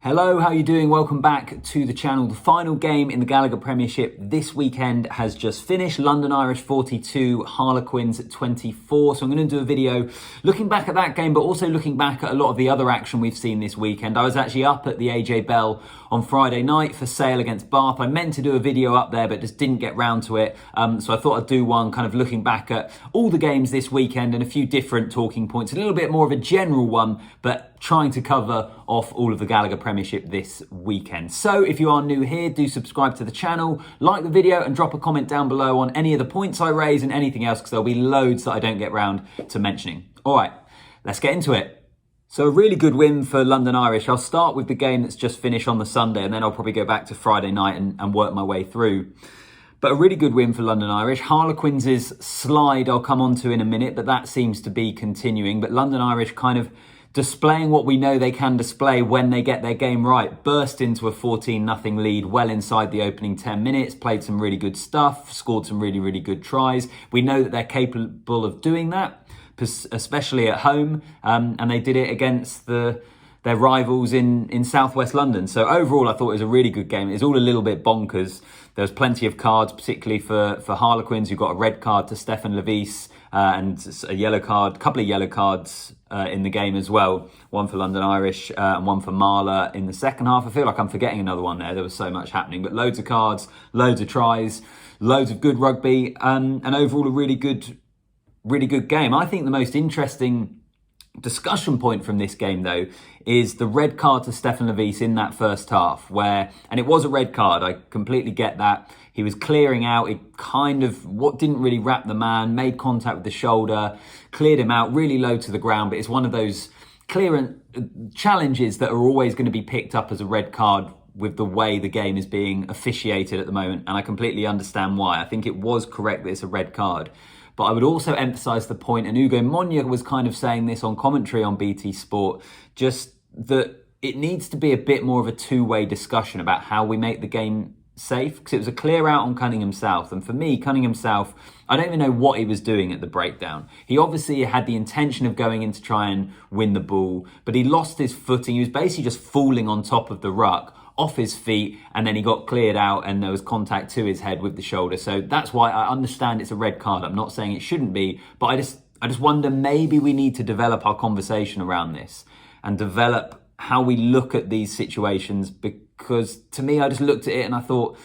Hello, how are you doing? Welcome back to the channel. The final game in the Gallagher Premiership this weekend has just finished. London Irish 42, Harlequins 24. So I'm going to do a video looking back at that game, but also looking back at a lot of the other action we've seen this weekend. I was actually up at the AJ Bell on Friday night for Sale against Bath. I meant to do a video up there, but just didn't get round to it. So I thought I'd do one kind of looking back at all the games this weekend and a few different talking points. A little bit more of a general one, but trying to cover off all of the Gallagher Premiership this weekend. So if you are new here, do subscribe to the channel, like the video and drop a comment down below on any of the points I raise and anything else, because there'll be loads that I don't get round to mentioning. All right, let's get into it. So a really good win for London Irish. I'll start with the game that's just finished on the Sunday, and then I'll probably go back to Friday night and work my way through. But a really good win for London Irish. Harlequins' slide I'll come on to in a minute, but that seems to be continuing. But London Irish kind of displaying what we know they can display when they get their game right. Burst into a 14-0 lead well inside the opening 10 minutes, played some really good stuff, scored some really, really good tries. We know that they're capable of doing that, especially at home, and they did it against their rivals in southwest London. So overall, I thought it was a really good game. It was all a little bit bonkers. There was plenty of cards, particularly for Harlequins, who got a red card to Stefan Levis and a yellow card, a couple of yellow cards in the game as well. One for London Irish and one for Marler in the second half. I feel like I'm forgetting another one there. There was so much happening, but loads of cards, loads of tries, loads of good rugby, and overall a really good game. I think the most interesting discussion point from this game, though, is the red card to Stefan Levis in that first half, and it was a red card. I completely get that. He was clearing out. It kind of didn't really wrap the man, made contact with the shoulder, cleared him out really low to the ground. But it's one of those clearance challenges that are always going to be picked up as a red card with the way the game is being officiated at the moment. And I completely understand why. I think it was correct that it's a red card. But I would also emphasise the point, and Ugo Monye was kind of saying this on commentary on BT Sport, just that it needs to be a bit more of a two-way discussion about how we make the game safe, because it was a clear out on Cunningham South. And for me, Cunningham South, I don't even know what he was doing at the breakdown. He obviously had the intention of going in to try and win the ball, but he lost his footing. He was basically just falling on top of the ruck, off his feet, and then he got cleared out and there was contact to his head with the shoulder. So that's why I understand it's a red card. I'm not saying it shouldn't be, but I just wonder, maybe we need to develop our conversation around this and develop how we look at these situations, because to me, I just looked at it and I thought,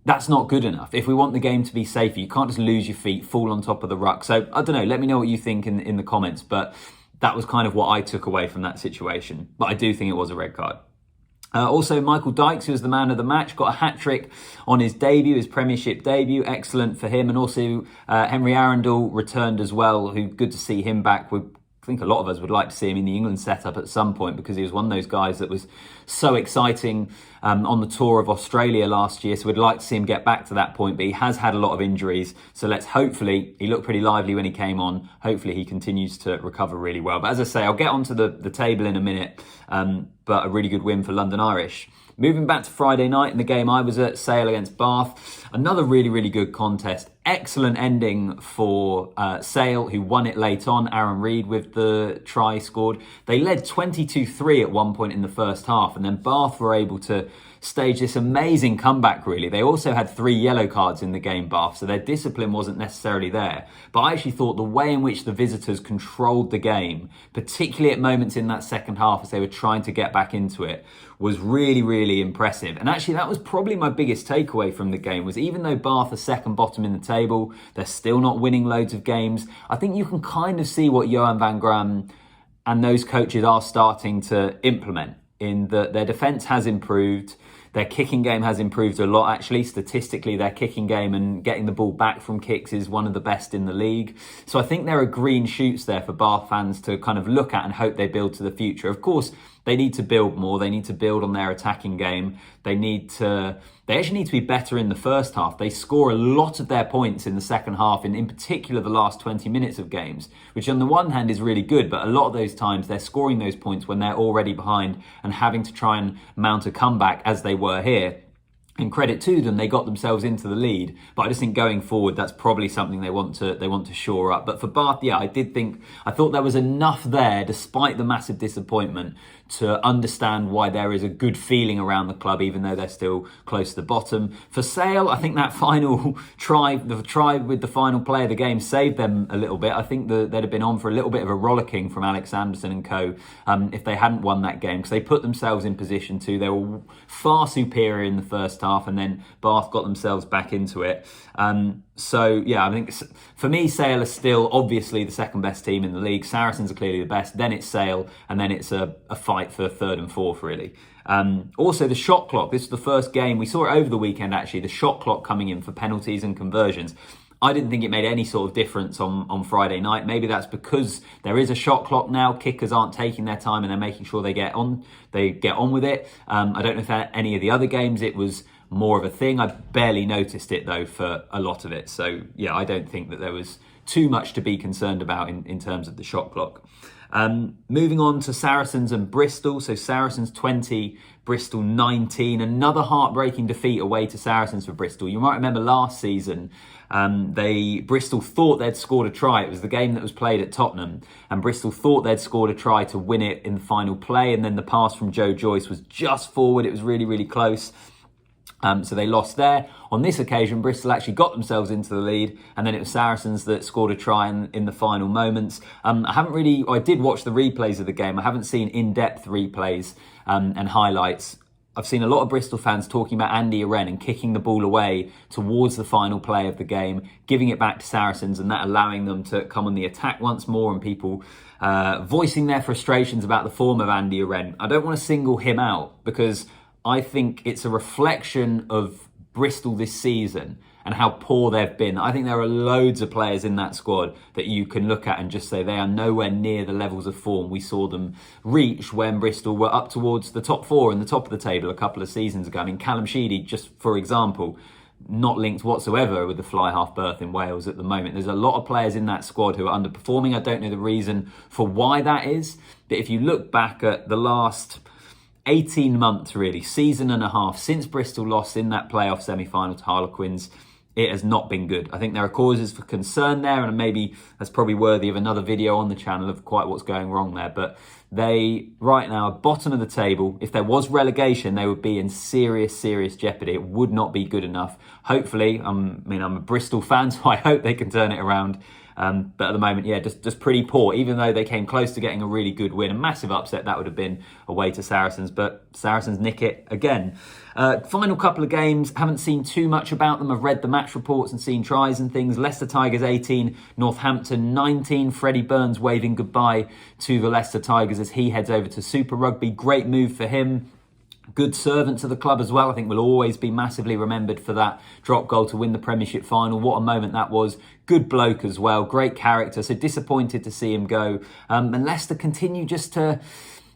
that's not good enough. If we want the game to be safer, you can't just lose your feet, fall on top of the ruck. So I don't know, let me know what you think in the comments, but that was kind of what I took away from that situation. But I do think it was a red card. Also, Michael Dykes, who was the man of the match, got a hat-trick on his debut, his Premiership debut. Excellent for him. And also Henry Arundel returned as well, who good to see him back. I think a lot of us would like to see him in the England setup at some point, because he was one of those guys that was so exciting on the tour of Australia last year. So we'd like to see him get back to that point, but he has had a lot of injuries. So hopefully, he looked pretty lively when he came on. Hopefully he continues to recover really well. But as I say, I'll get onto the table in a minute, but a really good win for London Irish. Moving back to Friday night in the game I was at, Sale against Bath. Another really, really good contest. Excellent ending for Sale, who won it late on. Aaron Reid with the try scored. They led 22-3 at one point in the first half, and then Bath were able to stage this amazing comeback, really. They also had 3 yellow cards in the game, Bath, so their discipline wasn't necessarily there. But I actually thought the way in which the visitors controlled the game, particularly at moments in that second half as they were trying to get back into it, was really, really impressive. And actually, that was probably my biggest takeaway from the game, was even though Bath are second bottom in the table, they're still not winning loads of games. I think you can kind of see what Johan van Gram and those coaches are starting to implement, in that their defence has improved. Their kicking game has improved a lot, actually. Statistically, their kicking game and getting the ball back from kicks is one of the best in the league. So I think there are green shoots there for Bath fans to kind of look at and hope they build to the future. Of course, they need to build more. They need to build on their attacking game. They actually need to be better in the first half. They score a lot of their points in the second half, and in particular the last 20 minutes of games, which on the one hand is really good, but a lot of those times they're scoring those points when they're already behind and having to try and mount a comeback, as they were here. And credit to them, they got themselves into the lead. But I just think going forward, that's probably something they want to shore up. But for Bath, yeah, I thought there was enough there, despite the massive disappointment, to understand why there is a good feeling around the club, even though they're still close to the bottom. For Sale, I think that final try, the try with the final play of the game, saved them a little bit. I think they'd have been on for a little bit of a rollicking from Alex Anderson and co if they hadn't won that game, because they put themselves in position to. They were far superior in the first half, and then Bath got themselves back into it. So yeah, I think for me, Sale are still obviously the second best team in the league. Saracens are clearly the best. Then it's Sale, and then it's a fight for third and fourth, really. Also, the shot clock. This is the first game. We saw it over the weekend, actually. The shot clock coming in for penalties and conversions. I didn't think it made any sort of difference on Friday night. Maybe that's because there is a shot clock now. Kickers aren't taking their time and they're making sure they get on with it. I don't know if at any of the other games it was more of a thing. I barely noticed it though for a lot of it. So yeah, I don't think that there was too much to be concerned about in terms of the shot clock. Moving on to Saracens and Bristol. So Saracens 20, Bristol 19. Another heartbreaking defeat away to Saracens for Bristol. You might remember last season, Bristol thought they'd scored a try. It was the game that was played at Tottenham, and Bristol thought they'd scored a try to win it in the final play, and then the pass from Joe Joyce was just forward. It was really, really close. So they lost there. On this occasion, Bristol actually got themselves into the lead, and then it was Saracens that scored a try in the final moments. I did watch the replays of the game. I haven't seen in-depth replays and highlights. I've seen a lot of Bristol fans talking about Andy Oren and kicking the ball away towards the final play of the game, giving it back to Saracens, and that allowing them to come on the attack once more, and people voicing their frustrations about the form of Andy Oren. I don't want to single him out because I think it's a reflection of Bristol this season and how poor they've been. I think there are loads of players in that squad that you can look at and just say they are nowhere near the levels of form we saw them reach when Bristol were up towards the top four and the top of the table a couple of seasons ago. I mean, Callum Sheedy, just for example, not linked whatsoever with the fly half berth in Wales at the moment. There's a lot of players in that squad who are underperforming. I don't know the reason for why that is, but if you look back at the last 18 months, really, season and a half, since Bristol lost in that playoff semi-final to Harlequins, it has not been good. I think there are causes for concern there, and maybe that's probably worthy of another video on the channel of quite what's going wrong there. But they, right now, are bottom of the table. If there was relegation, they would be in serious, serious jeopardy. It would not be good enough. Hopefully, I'm a Bristol fan, so I hope they can turn it around. But at the moment, yeah, just pretty poor. Even though they came close to getting a really good win, a massive upset that would have been away to Saracens, but Saracens nick it again. Final couple of games, haven't seen too much about them. I've read the match reports and seen tries and things. Leicester Tigers 18, Northampton 19. Freddie Burns waving goodbye to the Leicester Tigers as he heads over to Super Rugby. Great move for him. Good servant to the club as well. I think will always be massively remembered for that drop goal to win the Premiership final. What a moment that was. Good bloke as well. Great character. So disappointed to see him go. And Leicester continue just to,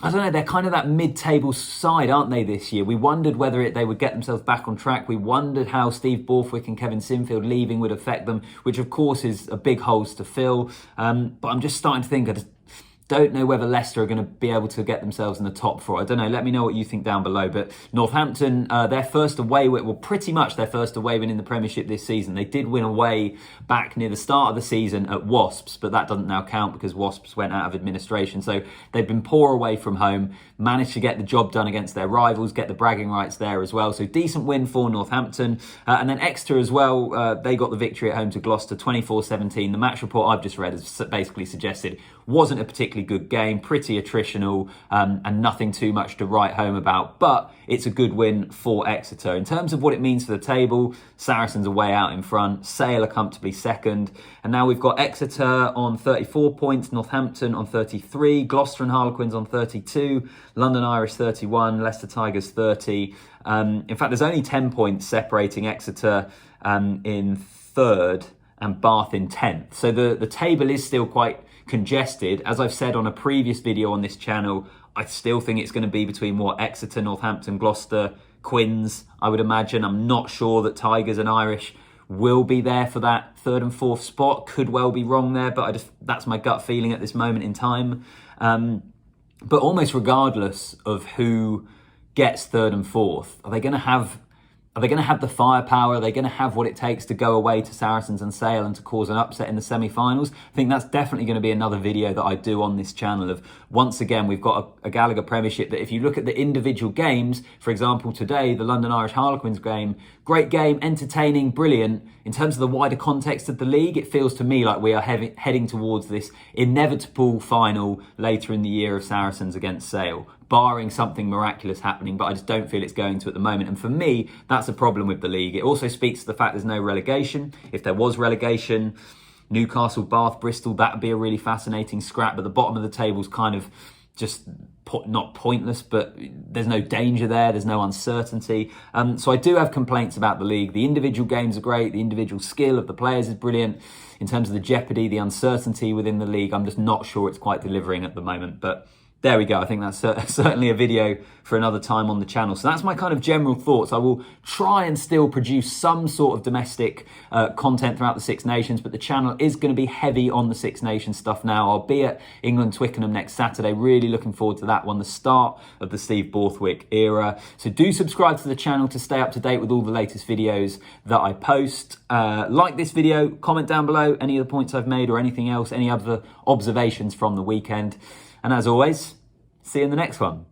I don't know, they're kind of that mid-table side, aren't they, this year? We wondered whether they would get themselves back on track. We wondered how Steve Borthwick and Kevin Sinfield leaving would affect them, which of course is a big holes to fill. But I'm just starting to think, I just don't know whether Leicester are going to be able to get themselves in the top four. I don't know. Let me know what you think down below. But Northampton, their first away win, well, pretty much their first away win in the Premiership this season. They did win away back near the start of the season at Wasps, but that doesn't now count because Wasps went out of administration. So they've been poor away from home, managed to get the job done against their rivals, get the bragging rights there as well. So decent win for Northampton. And then Exeter as well, they got the victory at home to Gloucester 24-17. The match report I've just read has basically suggested wasn't a particularly good game, pretty attritional, and nothing too much to write home about, but it's a good win for Exeter. In terms of what it means for the table, Saracens are way out in front, Sale are comfortably second, and now we've got Exeter on 34 points, Northampton on 33, Gloucester and Harlequins on 32, London Irish 31, Leicester Tigers 30. In fact, there's only 10 points separating Exeter in third and Bath in 10th. So the table is still quite congested. As I've said on a previous video on this channel, I still think it's going to be between Exeter, Northampton, Gloucester, Quins, I would imagine. I'm not sure that Tigers and Irish will be there for that third and fourth spot. Could well be wrong there, but that's my gut feeling at this moment in time. But almost regardless of who gets third and fourth, are they going to have Are they going to have the firepower? Are they going to have what it takes to go away to Saracens and Sale and to cause an upset in the semi-finals? I think that's definitely going to be another video that I do on this channel of, once again, we've got a Gallagher Premiership that if you look at the individual games, for example, today, the London Irish Harlequins game, great game, entertaining, brilliant. In terms of the wider context of the league, it feels to me like we are heading towards this inevitable final later in the year of Saracens against Sale, barring something miraculous happening, but I just don't feel it's going to at the moment. And for me, that's a problem with the league. It also speaks to the fact there's no relegation. If there was relegation, Newcastle, Bath, Bristol, that would be a really fascinating scrap, but the bottom of the table's kind of just not pointless, but there's no danger there, there's no uncertainty. So I do have complaints about the league. The individual games are great, the individual skill of the players is brilliant. In terms of the jeopardy, the uncertainty within the league, I'm just not sure it's quite delivering at the moment. But there we go. I think that's certainly a video for another time on the channel. So that's my kind of general thoughts. I will try and still produce some sort of domestic content throughout the Six Nations, but the channel is going to be heavy on the Six Nations stuff now. I'll be at England-Twickenham next Saturday. Really looking forward to that one, the start of the Steve Borthwick era. So do subscribe to the channel to stay up to date with all the latest videos that I post. Like this video, comment down below any of the points I've made or anything else, any other observations from the weekend. And as always, see you in the next one.